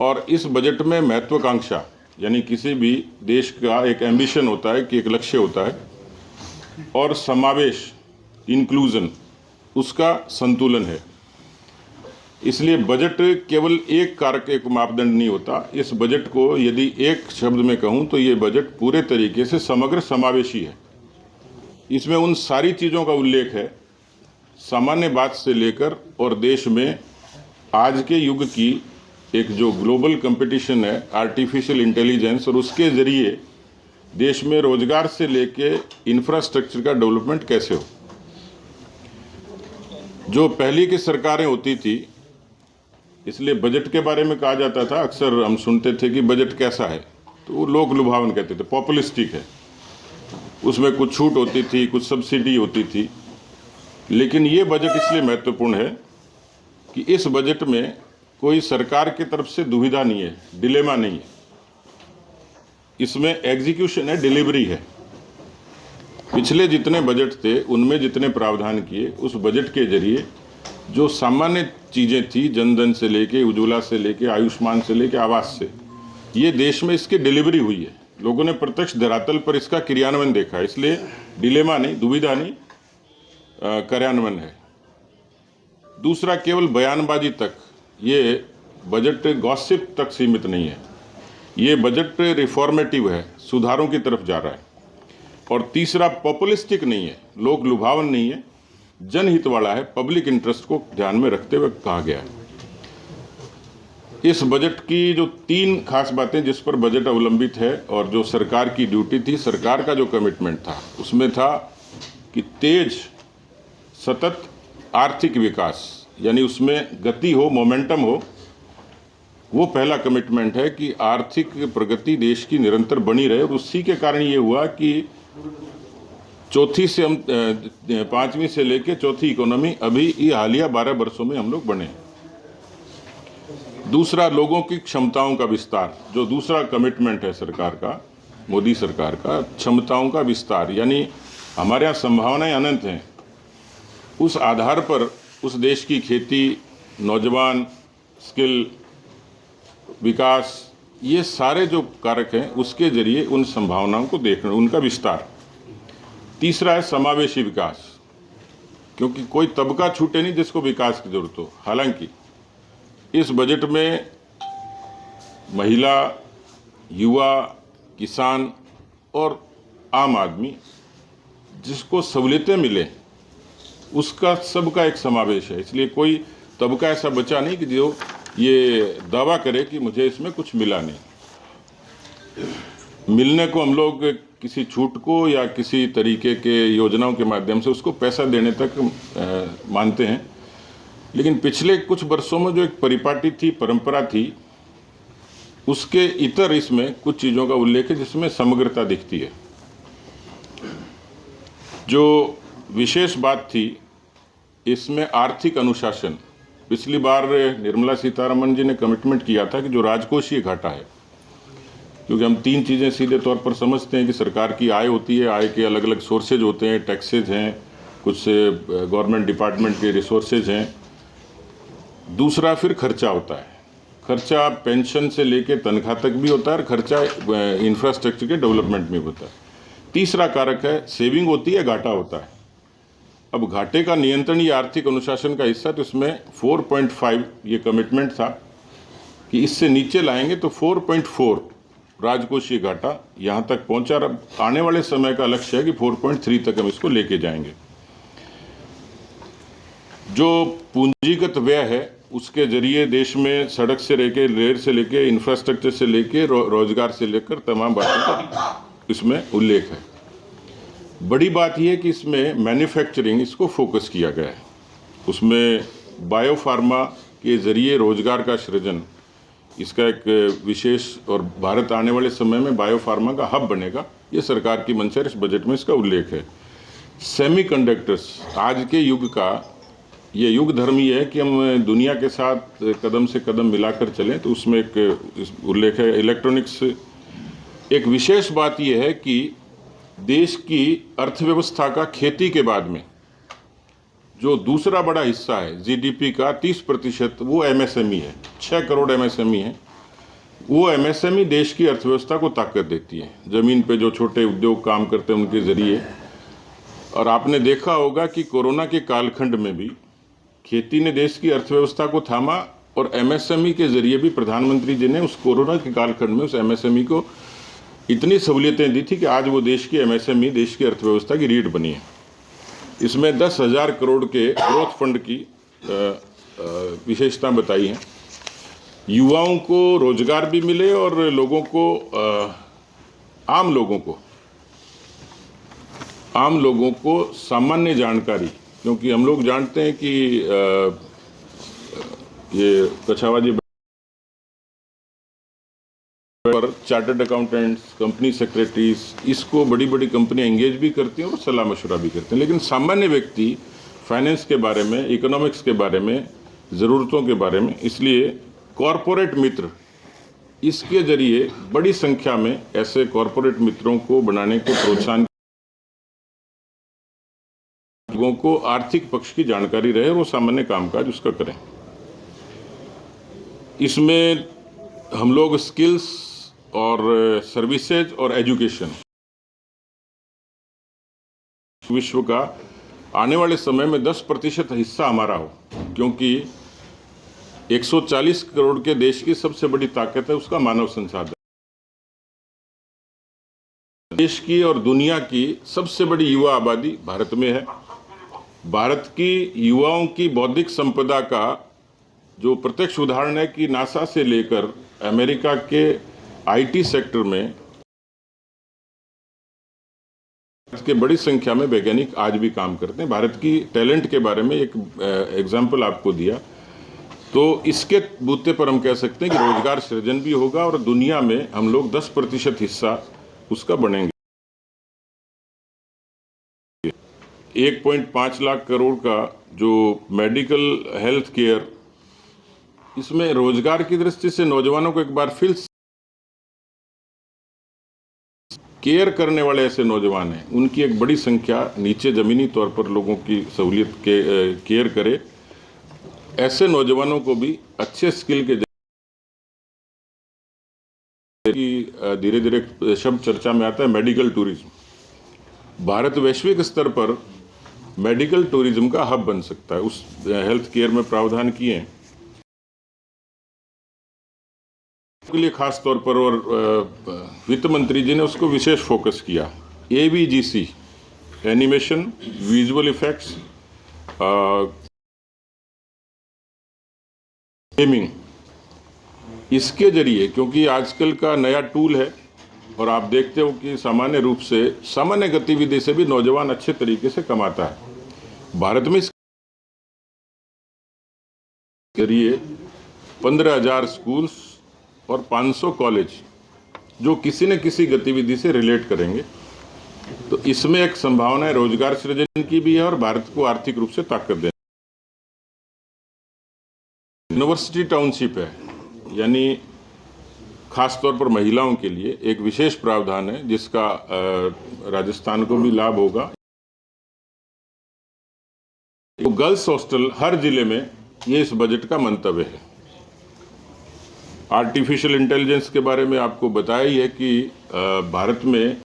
और इस बजट में महत्वाकांक्षा यानी किसी भी देश का एक एम्बिशन होता है कि एक लक्ष्य होता है, और समावेश इंक्लूजन उसका संतुलन है। इसलिए बजट केवल एक कारक, एक मापदंड नहीं होता। इस बजट को यदि एक शब्द में कहूँ तो ये बजट पूरे तरीके से समग्र समावेशी है। इसमें उन सारी चीज़ों का उल्लेख है, सामान्य बात से लेकर और देश में आज के युग की एक जो ग्लोबल कंपटीशन है आर्टिफिशियल इंटेलिजेंस, और उसके ज़रिए देश में रोजगार से लेके इंफ्रास्ट्रक्चर का डेवलपमेंट कैसे हो। जो पहले की सरकारें होती थी, इसलिए बजट के बारे में कहा जाता था, अक्सर हम सुनते थे कि बजट कैसा है, तो वो लोक लुभावन कहते थे, पॉपुलिस्टिक है, उसमें कुछ छूट होती थी, कुछ सब्सिडी होती थी। लेकिन ये बजट इसलिए महत्वपूर्ण है कि इस बजट में कोई सरकार की तरफ से दुविधा नहीं है, डिलेमा नहीं है। इसमें एग्जीक्यूशन है, डिलीवरी है। पिछले जितने बजट थे उनमें जितने प्रावधान किए, उस बजट के जरिए जो सामान्य चीज़ें थी, जनधन से लेके उज्ज्वला से लेके आयुष्मान से लेके आवास से, ये देश में इसकी डिलीवरी हुई है। लोगों ने प्रत्यक्ष धरातल पर इसका क्रियान्वयन देखा है, इसलिए डिलेमा नहीं, दुविधा नहीं, कार्यान्वयन है। दूसरा, केवल बयानबाजी तक ये बजट गॉसिप तक सीमित नहीं है, ये बजट रिफॉर्मेटिव है, सुधारों की तरफ जा रहा है। और तीसरा, पॉपुलिस्टिक नहीं है, लोक लुभावन नहीं है, जनहित वाला है, पब्लिक इंटरेस्ट को ध्यान में रखते हुए कहा गया है। इस बजट की जो 3 खास बातें जिस पर बजट अवलंबित है और जो सरकार की ड्यूटी थी, सरकार का जो कमिटमेंट था, उसमें था कि तेज सतत आर्थिक विकास, यानी उसमें गति हो, मोमेंटम हो। वो पहला कमिटमेंट है कि आर्थिक प्रगति देश की निरंतर बनी रहे, और उसी के कारण ये हुआ कि चौथी से हम 5वीं से लेके चौथी इकोनॉमी अभी ये हालिया 12 वर्षों में हम लोग बने। दूसरा, लोगों की क्षमताओं का विस्तार, जो दूसरा कमिटमेंट है सरकार का, मोदी सरकार का, क्षमताओं का विस्तार, यानी हमारे यहाँ संभावनाएं अनंत हैं। उस आधार पर उस देश की खेती, नौजवान, स्किल, विकास, ये सारे जो कारक हैं उसके जरिए उन संभावनाओं को देखना, उनका विस्तार। तीसरा है समावेशी विकास, क्योंकि कोई तबका छूटे नहीं जिसको विकास की जरूरत हो। हालांकि इस बजट में महिला, युवा, किसान और आम आदमी जिसको सहूलियतें मिले उसका सबका एक समावेश है। इसलिए कोई तबका ऐसा बचा नहीं कि जो ये दावा करे कि मुझे इसमें कुछ मिला नहीं। मिलने को हम लोग किसी छूट को या किसी तरीके के योजनाओं के माध्यम से उसको पैसा देने तक मानते हैं। लेकिन पिछले कुछ वर्षों में जो एक परिपाटी थी, परंपरा थी, उसके इतर इसमें कुछ चीज़ों का उल्लेख है जिसमें समग्रता दिखती है। जो विशेष बात थी इसमें आर्थिक अनुशासन। पिछली बार निर्मला सीतारमण जी ने कमिटमेंट किया था कि जो राजकोषीय घाटा है, क्योंकि हम 3 चीज़ें सीधे तौर पर समझते हैं कि सरकार की आय होती है, आय के अलग अलग सोर्सेज होते हैं, टैक्सेज हैं, कुछ गवर्नमेंट डिपार्टमेंट के रिसोर्सेज हैं। दूसरा फिर खर्चा होता है, खर्चा पेंशन से लेके तनख्वाह तक भी होता है, और खर्चा इंफ्रास्ट्रक्चर के डेवलपमेंट में होता है। तीसरा कारक है सेविंग होती है, घाटा होता है। अब घाटे का नियंत्रण ये आर्थिक अनुशासन का हिस्सा, तो इसमें 4.5 ये कमिटमेंट था कि इससे नीचे लाएंगे, तो 4.4 राजकोषीय घाटा यहाँ तक पहुँचा। अब आने वाले समय का लक्ष्य है कि 4.3 तक हम इसको लेके जाएंगे। जो पूंजीगत व्यय है उसके जरिए देश में सड़क से लेके, रेल से लेके, इंफ्रास्ट्रक्चर से लेके, रोजगार से लेकर तमाम बातों का इसमें उल्लेख है। बड़ी बात यह है कि इसमें मैन्युफैक्चरिंग, इसको फोकस किया गया है। उसमें बायोफार्मा के जरिए रोजगार का सृजन, इसका एक विशेष, और भारत आने वाले समय में बायोफार्मा का हब बनेगा, ये सरकार की मंशा है, इस बजट में इसका उल्लेख है। सेमीकंडक्टर्स, आज के युग का ये युग धर्म ही है कि हम दुनिया के साथ कदम से कदम मिलाकर चलें, तो उसमें एक उल्लेख है। इलेक्ट्रॉनिक्स, एक विशेष बात यह है कि देश की अर्थव्यवस्था का खेती के बाद में जो दूसरा बड़ा हिस्सा है जीडीपी का 30%, वो एमएसएमई है। 6 करोड़ एमएसएमई है, वो एमएसएमई देश की अर्थव्यवस्था को ताकत देती है, ज़मीन पे जो छोटे उद्योग काम करते हैं उनके ज़रिए। और आपने देखा होगा कि कोरोना के कालखंड में भी खेती ने देश की अर्थव्यवस्था को थामा, और एमएसएमई के ज़रिए भी प्रधानमंत्री जी ने उस कोरोना के कालखंड में उस एमएसएमई को इतनी सहूलियतें दी थी कि आज वो देश की एमएसएमई देश की अर्थव्यवस्था की रीढ़ बनी है। इसमें 10,000 करोड़ के ग्रोथ फंड की विशेषता बताई है। युवाओं को रोजगार भी मिले और लोगों को आम लोगों को सामान्य जानकारी, क्योंकि हम लोग जानते हैं कि ये कछावाजी पर चार्टर्ड अकाउंटेंट्स, कंपनी सेक्रेटरीज, इसको बड़ी बड़ी कंपनियां एंगेज भी करती हैं और सलाह मशवरा भी करते हैं। लेकिन सामान्य व्यक्ति फाइनेंस के बारे में, इकोनॉमिक्स के बारे में, ज़रूरतों के बारे में, इसलिए कॉरपोरेट मित्र, इसके जरिए बड़ी संख्या में ऐसे कॉरपोरेट मित्रों को बनाने को प्रोत्साहन, लोगों को आर्थिक पक्ष की जानकारी रहे और वो सामान्य कामकाज उसका करें। इसमें हम लोग स्किल्स और सर्विसेज और एजुकेशन, विश्व का आने वाले समय में 10% हिस्सा हमारा हो, क्योंकि 140 करोड़ के देश की सबसे बड़ी ताकत है उसका मानव संसाधन। देश की और दुनिया की सबसे बड़ी युवा आबादी भारत में है। भारत की युवाओं की बौद्धिक संपदा का जो प्रत्यक्ष उदाहरण है कि नासा से लेकर अमेरिका के आईटी सेक्टर में के बड़ी संख्या में वैज्ञानिक आज भी काम करते हैं। भारत की टैलेंट के बारे में एक एग्जाम्पल आपको दिया, तो इसके बूते पर हम कह सकते हैं कि रोजगार सृजन भी होगा और दुनिया में हम लोग 10% हिस्सा उसका बनेंगे। 1.5 लाख करोड़ का जो मेडिकल हेल्थ केयर, इसमें रोजगार की दृष्टि से नौजवानों को एक बार फिर केयर करने वाले ऐसे नौजवान हैं, उनकी एक बड़ी संख्या नीचे ज़मीनी तौर पर लोगों की सहूलियत के केयर करे। ऐसे नौजवानों को भी अच्छे स्किल के धीरे धीरे शब्द चर्चा में आता है मेडिकल टूरिज्म। भारत वैश्विक स्तर पर मेडिकल टूरिज्म का हब बन सकता है। उस हेल्थ केयर में प्रावधान किए हैं के लिए खास तौर पर, और वित्त मंत्री जी ने उसको विशेष फोकस किया। AVGC, animation, visual effects, gaming, इसके जरिए, क्योंकि आजकल का नया टूल है और आप देखते हो कि सामान्य रूप से सामान्य गतिविधि से भी नौजवान अच्छे तरीके से कमाता है। भारत में इसके जरिए 15,000 स्कूल्स और 500 कॉलेज जो किसी न किसी गतिविधि से रिलेट करेंगे, तो इसमें एक संभावना है रोजगार सृजन की भी है और भारत को आर्थिक रूप से ताकत देने। यूनिवर्सिटी टाउनशिप है, यानी खास तौर पर महिलाओं के लिए एक विशेष प्रावधान है जिसका राजस्थान को भी लाभ होगा। तो गर्ल्स हॉस्टल हर जिले में, ये इस बजट का मंतव्य है। आर्टिफिशियल इंटेलिजेंस के बारे में आपको बताया ही है कि भारत में